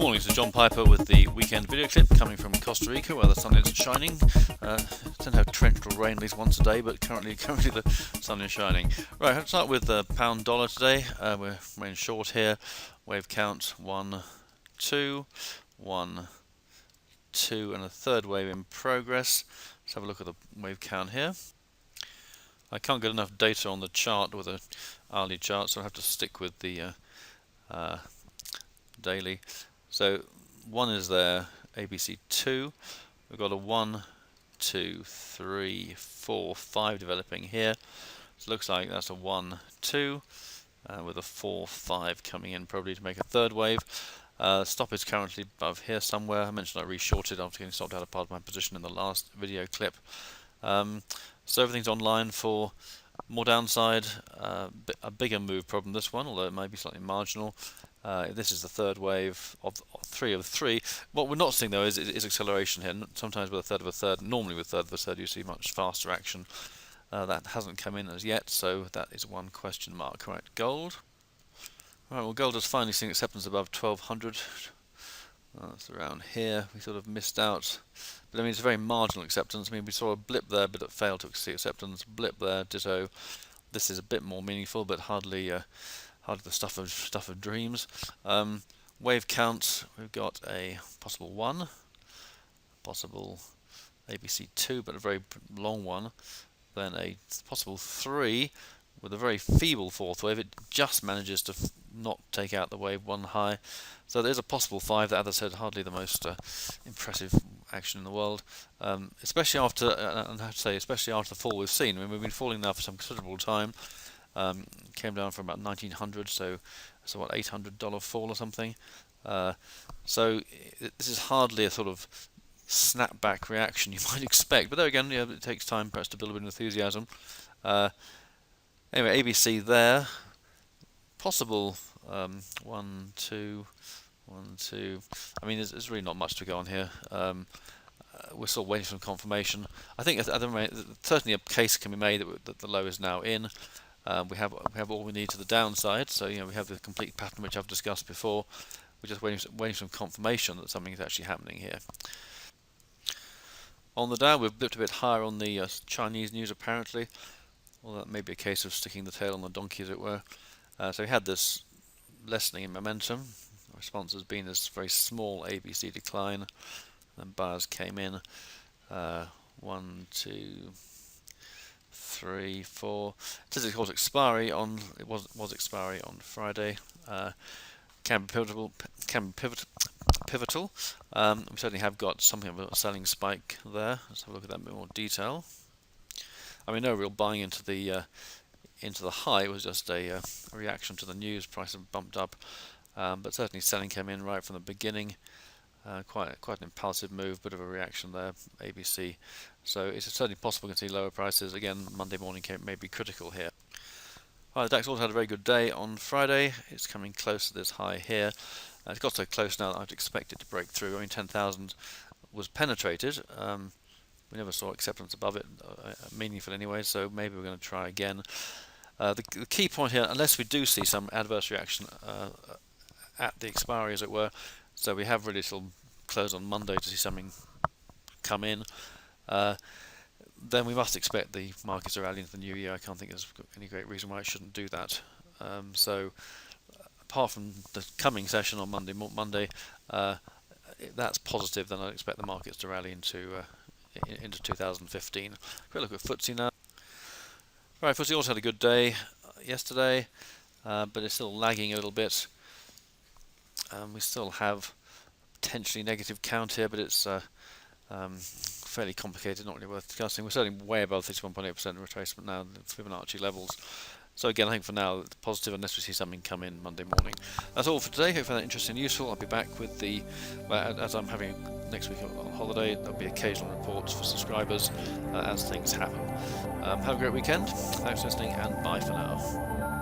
Morning, this is John Piper with the weekend video clip coming from Costa Rica where the sun is shining. Tend to have torrential rain at least once a day, but currently the sun is shining. Right, let's start with the pound dollar today. We're running short here. Wave count 1, 2, 1, 2, and a third wave in progress. Let's have a look at the wave count here. I can't get enough data on the chart with the hourly chart, so I have to stick with the daily. So 1 is there, ABC 2. We've got a 1, 2, 3, 4, 5 developing here. So it looks like that's a 1, 2, with a 4, 5 coming in probably to make a third wave. Stop is currently above here somewhere. I mentioned I re-shorted after getting stopped out of part of my position in the last video clip. So everything's online for more downside, a bigger move problem this one, although it may be slightly marginal. This is the third wave of 3 of 3. What we're not seeing though is acceleration here. Sometimes with a third of a third, normally with a third of a third you see much faster action. That hasn't come in as yet, so that is one question mark. Right, gold. Right, well, gold has finally seen acceptance above 1200. That's around here. We sort of missed out, but I mean it's a very marginal acceptance. I mean we saw a blip there, but it failed to see acceptance. Blip there, ditto. This is a bit more meaningful, but hardly the stuff of dreams. Wave count. We've got a possible 1, possible ABC 2, but a very long one. Then a possible 3 with a very feeble fourth wave. It just manages to not take out the wave 1 high. So there's a possible 5 that, as I said, hardly the most impressive action in the world, especially after, and I have to say, especially after the fall we've seen. I mean, we've been falling now for some considerable time. Came down from about 1900, so what, $800 fall or something. So this is hardly a sort of snapback reaction you might expect. But there again, yeah, it takes time perhaps to build a bit of enthusiasm. Anyway, ABC there. Possible 1, 2, 1, 2. I mean, there's really not much to go on here. We're still waiting for some confirmation. I think certainly a case can be made that the low is now in. We have all we need to the downside. So we have the complete pattern which I've discussed before. We're just waiting for some confirmation that something is actually happening here. On the Dow, we've blipped a bit higher on the Chinese news apparently. Well, that may be a case of sticking the tail on the donkey, as it were. So we had this lessening in momentum. The response has been this very small ABC decline. Then buyers came in. 1, 2, 3, 4. It says it was expiry on. It was expiry on Friday. Can be pivotal. We certainly have got something of a selling spike there. Let's have a look at that in a bit more detail. I mean, no real buying into the high. It was just a reaction to the news. Price have bumped up, but certainly selling came in right from the beginning. Quite an impulsive move, bit of a reaction there. ABC. So it's certainly possible to see lower prices again. Monday morning may be critical here. The DAX also had a very good day on Friday. It's coming close to this high here. It's got so close now that I'd expect it to break through. I mean, 10,000 was penetrated. We never saw acceptance above it, meaningful anyway, so maybe we're going to try again. The key point here, unless we do see some adverse reaction at the expiry, as it were, so we have really till close on Monday to see something come in, then we must expect the markets to rally into the new year. I can't think there's any great reason why it shouldn't do that. So apart from the coming session on Monday, that's positive, then I'd expect the markets to rally into 2015. Quick look at FTSE now. Right, FTSE also had a good day yesterday, but it's still lagging a little bit. We still have potentially negative count here, but it's fairly complicated, not really worth discussing. We're certainly way above 31.8% retracement now, the Fibonacci levels. So again, I think for now, it's positive unless we see something come in Monday morning. That's all for today. Hope you found that interesting and useful. I'll be back with as I'm having next week on holiday, there'll be occasional reports for subscribers as things happen. Have a great weekend. Thanks for listening, and bye for now.